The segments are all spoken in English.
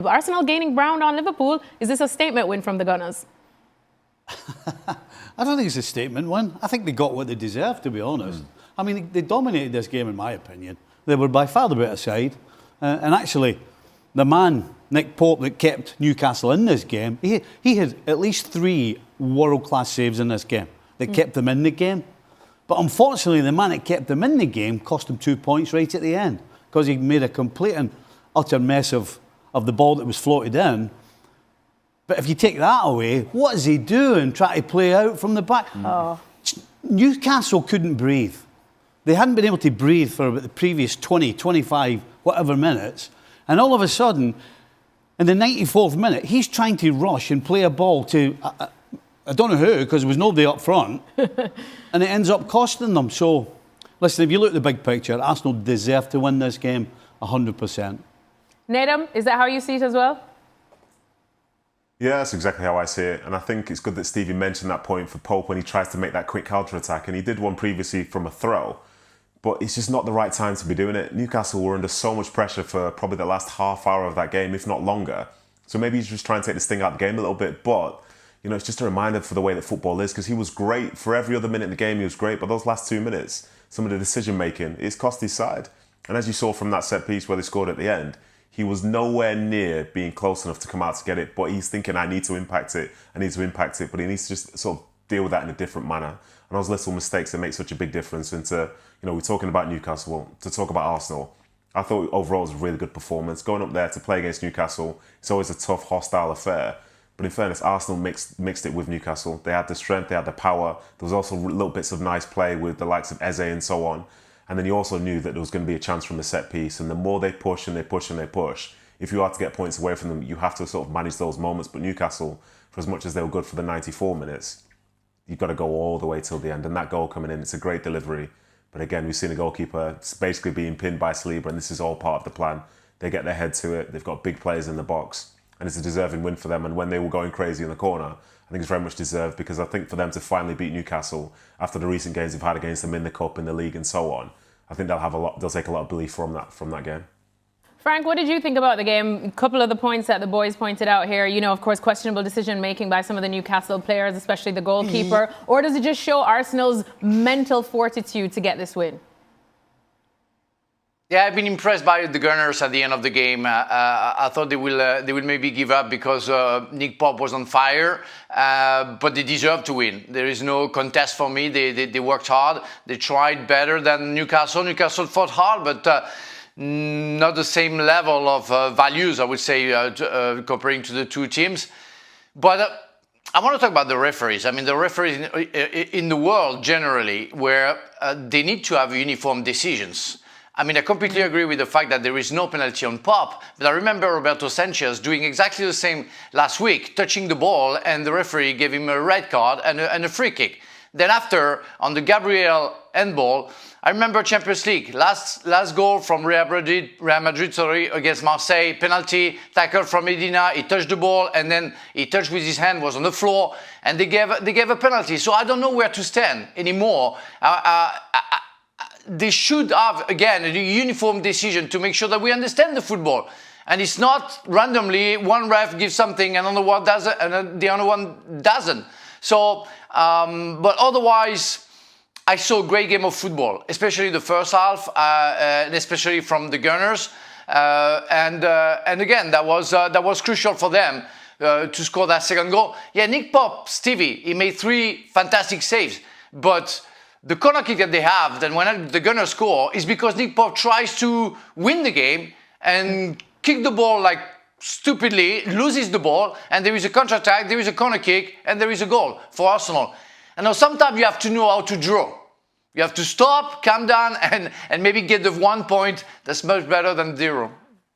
Arsenal gaining ground on Liverpool. Is this a statement win from the Gunners? I don't think it's a statement win. I think they got what they deserved, to be honest. I mean, they dominated this game, in my opinion. They were by far the better side. And actually, the man, Nick Pope, that kept Newcastle in this game, he had at least 3 world-class saves in this game that kept them in the game. But unfortunately, the man that kept them in the game cost them 2 points right at the end because he made a complete and utter mess of the ball that was floated in. But if you take that away, what is he doing? Trying to play out from the back? Newcastle couldn't breathe. They hadn't been able to breathe for about the previous 20, 25, whatever minutes. And all of a sudden, in the 94th minute, he's trying to rush and play a ball to, I don't know who, because there was nobody up front. And it ends up costing them. So, listen, if you look at the big picture, Arsenal deserve to win this game 100%. Nedum, is that how you see it as well? Yeah, that's exactly how I see it. And I think it's good that Stevie mentioned that point for Pope when he tries to make that quick counter-attack. And he did one previously from a throw. But it's just not the right time to be doing it. Newcastle were under so much pressure for probably the last half hour of that game, if not longer. So maybe he's just trying to take the sting out of the game a little bit. But, you know, it's just a reminder for the way that football is, because he was great for every other minute in the game. He was great. But those last 2 minutes, some of the decision-making, it's cost his side. And as you saw from that set piece where they scored at the end, he was nowhere near being close enough to come out to get it. But he's thinking, I need to impact it. But he needs to just sort of deal with that in a different manner. And those little mistakes that make such a big difference into, you know, we're talking about Newcastle, to talk about Arsenal. I thought overall it was a really good performance. Going up there to play against Newcastle, it's always a tough, hostile affair. But in fairness, Arsenal mixed it with Newcastle. They had the strength, they had the power. There was also little bits of nice play with the likes of Eze and so on. And then you also knew that there was going to be a chance from the set piece. And the more they push and they push and they push, if you are to get points away from them, you have to sort of manage those moments. But Newcastle, for as much as they were good for the 94 minutes, you've got to go all the way till the end. And that goal coming in, it's a great delivery. But again, we've seen a goalkeeper basically being pinned by Saliba, and this is all part of the plan. They get their head to it. They've got big players in the box, and it's a deserving win for them. And when they were going crazy in the corner, I think it's very much deserved, because I think for them to finally beat Newcastle after the recent games they've had against them in the cup, in the league, and so on, I think they'll take a lot of belief from that game. Frank, what did you think about the game? A couple of the points that the boys pointed out here, you know, of course, questionable decision-making by some of the Newcastle players, especially the goalkeeper. Or does it just show Arsenal's mental fortitude to get this win? Yeah, I've been impressed by the Gunners at the end of the game. I thought they will maybe give up because Nick Pope was on fire, but they deserve to win. There is no contest for me. They worked hard. They tried better than Newcastle. Newcastle fought hard, but not the same level of values, I would say, comparing to the two teams. But I want to talk about the referees. I mean, the referees in the world generally, where they need to have uniform decisions. I mean, I completely agree with the fact that there is no penalty on Pop, but I remember Roberto Sanchez doing exactly the same last week, touching the ball, and the referee gave him a red card and a free kick. Then after, on the Gabriel handball, I remember Champions League, last goal from Real Madrid, against Marseille, penalty, tackle from Medina, he touched the ball, and then he touched with his hand, was on the floor, and they gave a penalty. So I don't know where to stand anymore. They should have, again, a uniform decision to make sure that we understand the football. And it's not randomly, one ref gives something, and another one doesn't, and the other one doesn't. So, but otherwise, I saw a great game of football, especially the first half, and especially from the Gunners. And again, that was crucial for them to score that second goal. Yeah, Nick Pope, Stevie, he made 3 fantastic saves, but the corner kick that they have, then when the Gunners score, is because Nick Pope tries to win the game and kick the ball like stupidly, loses the ball, and there is a counter-attack, there is a corner kick, and there is a goal for Arsenal. And now sometimes you have to know how to draw. You have to stop, calm down, and maybe get the 1 point. That's much better than 0.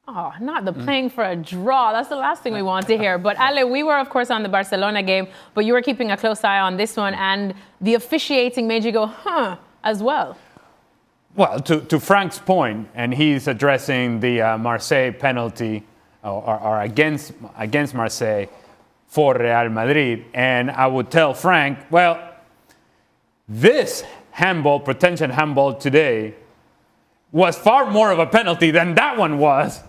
Oh, not the playing for a draw. That's the last thing we want to hear. But Ale, we were, of course, on the Barcelona game, but you were keeping a close eye on this one, and the officiating made you go, as well. Well, to Frank's point, and he's addressing the Marseille penalty or against Marseille for Real Madrid, and I would tell Frank, well, this handball, pretension handball today, was far more of a penalty than that one was.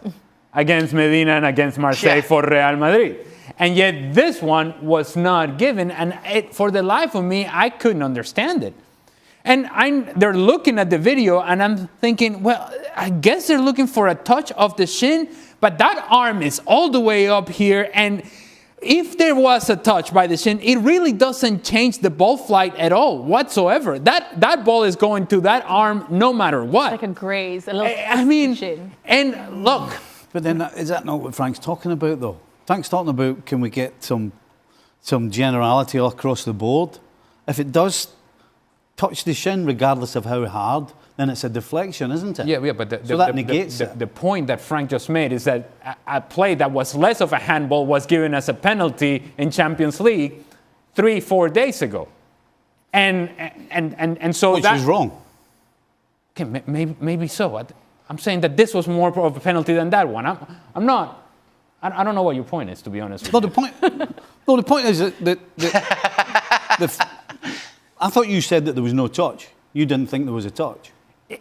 against Medina and against Marseille for Real Madrid. And yet this one was not given. And for the life of me, I couldn't understand it. And they're looking at the video, and I'm thinking, well, I guess they're looking for a touch of the shin, but that arm is all the way up here. And if there was a touch by the shin, it really doesn't change the ball flight at all whatsoever. That ball is going to that arm no matter what. It's like a graze, a little shin. And look. But then is that not what Frank's talking about, though? Frank's talking about, can we get some generality across the board? If it does touch the shin, regardless of how hard, then it's a deflection, isn't it? Yeah, but that negates it. The point that Frank just made is that a play that was less of a handball was given as a penalty in Champions League 3-4 days ago. And so which is wrong. Okay, maybe so. I'm saying that this was more of a penalty than that one. I'm not. I don't know what your point is, to be honest with you. The point is that I thought you said that there was no touch. You didn't think there was a touch.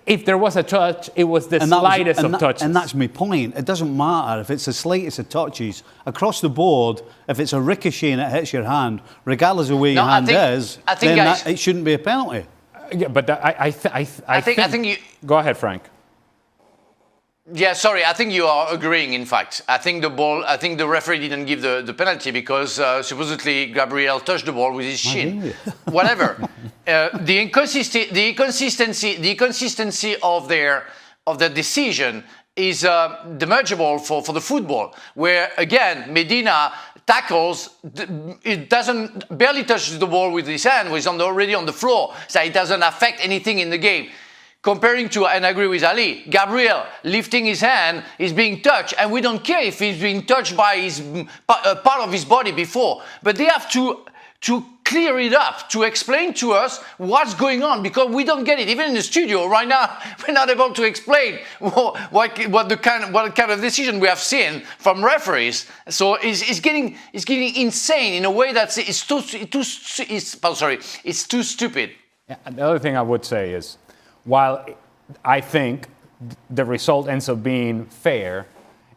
If there was a touch, it was the slightest of touches. And that's my point. It doesn't matter if it's the slightest of touches. Across the board, if it's a ricochet and it hits your hand, regardless of where your hand is, then it shouldn't be a penalty. Yeah, but I think you... Go ahead, Frank. Yeah, sorry. I think you are agreeing. In fact, I think the referee didn't give the penalty because supposedly Gabriel touched the ball with his shin. Whatever. The inconsistency of their decision is demergeable for the football, where again Medina tackles, it barely touches the ball with his hand, was already on the floor, so it doesn't affect anything in the game. Comparing to, and I agree with Ali, Gabriel lifting his hand is being touched, and we don't care if he's being touched by his part of his body before, but they have to clear it up, to explain to us what's going on, because we don't get it. Even in the studio right now, we're not able to explain what kind of decision we have seen from referees. So it's getting insane in a way that it's too stupid. Yeah, the other thing I would say is, while I think the result ends up being fair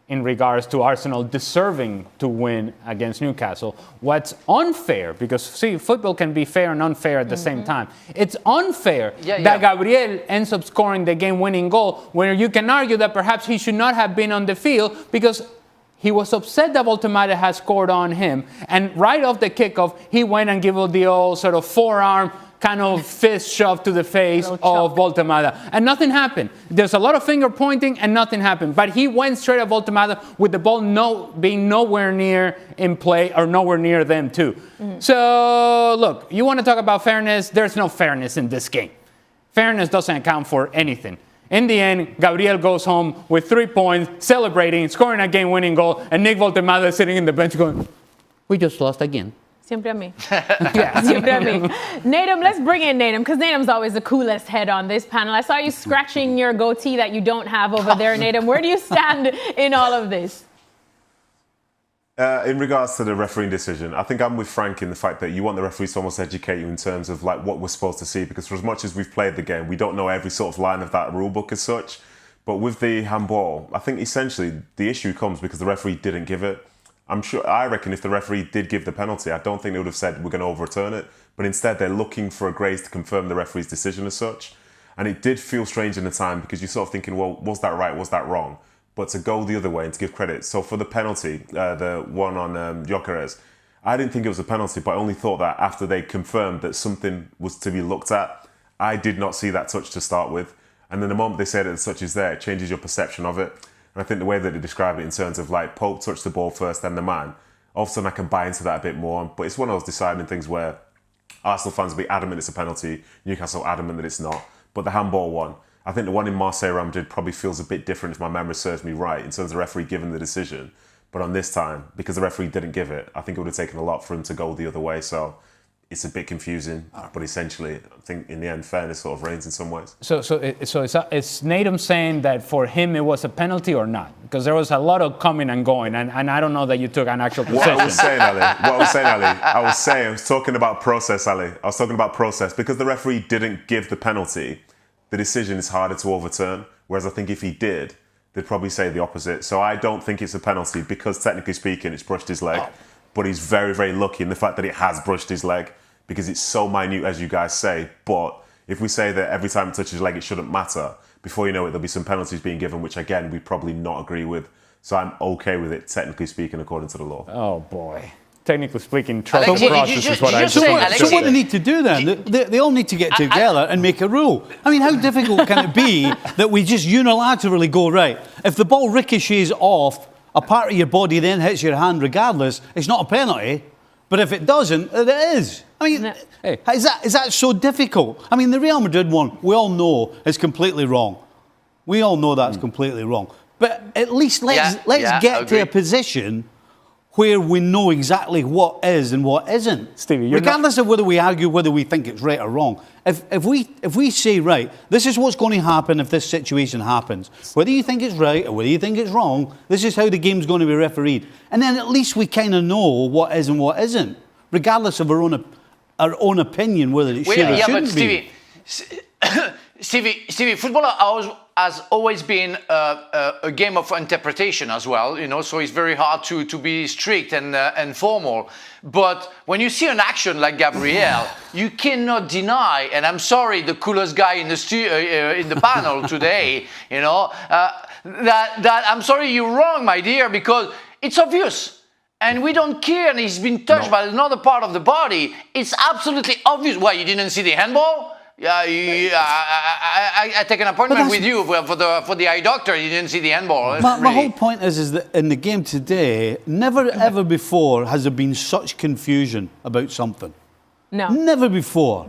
in regards to Arsenal deserving to win against Newcastle, what's unfair, because see, football can be fair and unfair at the same time. It's unfair that Gabriel ends up scoring the game-winning goal, where you can argue that perhaps he should not have been on the field because he was upset that Voltemada had scored on him, and right off the kickoff, he went and gave the old sort of forearm kind of fist shove to the face of Voltemada. And nothing happened. There's a lot of finger pointing and nothing happened. But he went straight at Voltemada with the ball being nowhere near in play, or nowhere near them too. So, look, you want to talk about fairness? There's no fairness in this game. Fairness doesn't account for anything. In the end, Gabriel goes home with 3 points, celebrating, scoring a game-winning goal, and Nick Voltemada sitting in the bench going, we just lost again. Siempre a mí. Yeah, siempre a mí. Nadim, let's bring in Nadim, because Nadim's always the coolest head on this panel. I saw you scratching your goatee that you don't have over there, Nadim. Where do you stand in all of this? In regards to the refereeing decision, I think I'm with Frank in the fact that you want the referees to almost educate you in terms of like what we're supposed to see, because for as much as we've played the game, we don't know every sort of line of that rule book as such. But with the handball, I think essentially the issue comes because the referee didn't give it. I reckon if the referee did give the penalty, I don't think they would have said we're going to overturn it. But instead, they're looking for a grace to confirm the referee's decision as such. And it did feel strange in the time because you're sort of thinking, well, was that right? Was that wrong? But to go the other way and to give credit. So for the penalty, the one on Gyökeres, I didn't think it was a penalty, but I only thought that after they confirmed that something was to be looked at. I did not see that touch to start with. And then the moment they said that the touch is there, it changes your perception of it. And I think the way that they describe it in terms of like Pope touched the ball first and the man, all of a sudden I can buy into that a bit more. But it's one of those deciding things where Arsenal fans will be adamant it's a penalty, Newcastle adamant that it's not. But the handball one, I think the one in Marseille Real Madrid probably feels a bit different if my memory serves me right in terms of the referee giving the decision. But on this time, because the referee didn't give it, I think it would have taken a lot for him to go the other way. So it's a bit confusing, but essentially, I think in the end, fairness sort of reigns in some ways. So it's Nadim saying that for him it was a penalty or not? Because there was a lot of coming and going, and I don't know that you took an actual position. What I was talking about process, Ali. I was talking about process because the referee didn't give the penalty. The decision is harder to overturn. Whereas I think if he did, they'd probably say the opposite. So I don't think it's a penalty because technically speaking, it's brushed his leg. But he's very, very lucky in the fact that it has brushed his leg because it's so minute, as you guys say. But if we say that every time it touches his leg, it shouldn't matter, before you know it, there'll be some penalties being given, which again, we'd probably not agree with. So I'm okay with it, technically speaking, according to the law. Oh, boy. Technically speaking, trust the Alexi, process is what I just say, say. So what they need to do then, they all need to get together and make a rule. I mean, how difficult can it be that we just unilaterally go, right, if the ball ricochets off, a part of your body then hits your hand regardless, it's not a penalty. But if it doesn't, it is. I mean, is that so difficult? I mean, the Real Madrid one, we all know is completely wrong. We all know that's completely wrong. But at least let's get to a position where we know exactly what is and what isn't. Stevie, regardless of whether we argue whether we think it's right or wrong. If we say, right, this is what's going to happen if this situation happens, whether you think it's right or whether you think it's wrong, this is how the game's going to be refereed. And then at least we kind of know what is and what isn't, regardless of our own opinion whether it should or shouldn't be. Stevie, football has always been a game of interpretation as well, you know, so it's very hard to be strict and formal. But when you see an action like Gabriel, you cannot deny, and I'm sorry, the coolest guy in the panel today, you know, that I'm sorry, you're wrong, my dear, because it's obvious. And we don't care, and he's been touched by another part of the body. It's absolutely obvious. Why, you didn't see the handball? Yeah, I take an appointment with you for the eye doctor. You didn't see the handball. My whole point is that in the game today, never ever before has there been such confusion about something. No. Never before.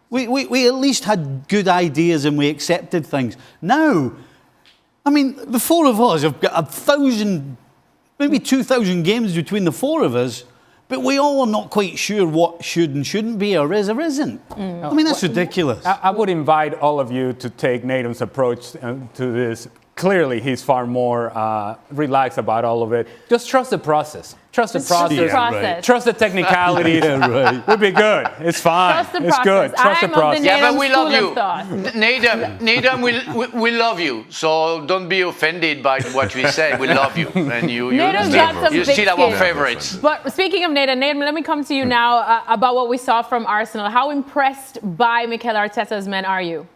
We at least had good ideas and we accepted things. Now, I mean, the four of us have got 1,000, maybe 2,000 games between the four of us. But we all are not quite sure what should and shouldn't be or is or isn't. I mean, that's ridiculous. I would invite all of you to take Nathan's approach to this. Clearly, he's far more relaxed about all of it. Just trust the process. Trust the process. Right. Trust the technicalities. Right. We'll be good. It's fine. Trust the it's process. good. Trust the process. Yeah, but we love you. Nathan, we love you. So don't be offended by what we say. We love you. And you still our favorites. But speaking of Nathan, let me come to you now about what we saw from Arsenal. How impressed by Mikel Arteta's men are you?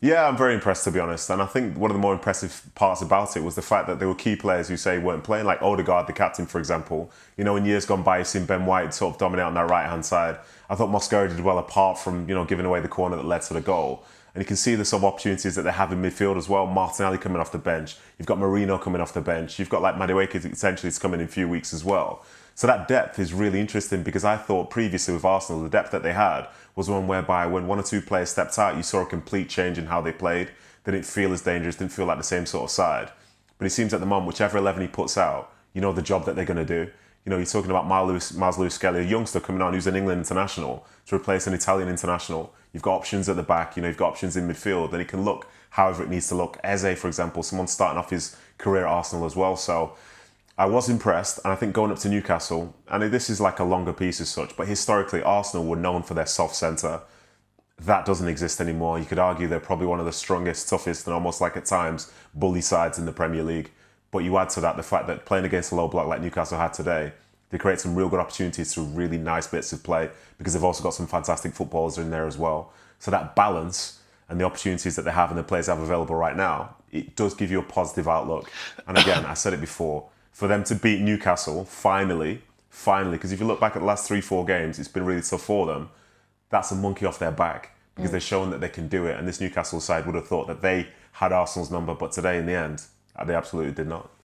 Yeah, I'm very impressed, to be honest. And I think one of the more impressive parts about it was the fact that there were key players who say weren't playing, like Odegaard, the captain, for example. You know, in years gone by, you've seen Ben White sort of dominate on that right-hand side. I thought Mosquera did well, apart from, you know, giving away the corner that led to the goal. And you can see the sort of opportunities that they have in midfield as well. Martinelli coming off the bench. You've got Marino coming off the bench. You've got like Madueke essentially is coming in a few weeks as well. So that depth is really interesting because I thought previously with Arsenal, the depth that they had was one whereby when one or two players stepped out, you saw a complete change in how they played. They didn't feel as dangerous, didn't feel like the same sort of side. But it seems at the moment, whichever 11 he puts out, you know the job that they're going to do. You know, you're talking about Miles Lewis-Skelly, a youngster coming on who's an England international to replace an Italian international. You've got options at the back, you know, you've got options in midfield, and it can look however it needs to look. Eze, for example, someone starting off his career at Arsenal as well. So I was impressed, and I think going up to Newcastle, and this is like a longer piece as such, but historically Arsenal were known for their soft centre. That doesn't exist anymore. You could argue they're probably one of the strongest, toughest, and almost like at times bully sides in the Premier League. But you add to that the fact that playing against a low block like Newcastle had today, they create some real good opportunities through really nice bits of play because they've also got some fantastic footballers in there as well. So that balance and the opportunities that they have and the players they have available right now, it does give you a positive outlook. And again, I said it before, for them to beat Newcastle, finally, because if you look back at the last 3-4 games, it's been really tough for them. That's a monkey off their back because they've shown that they can do it. And this Newcastle side would have thought that they had Arsenal's number, but today in the end, they absolutely did not.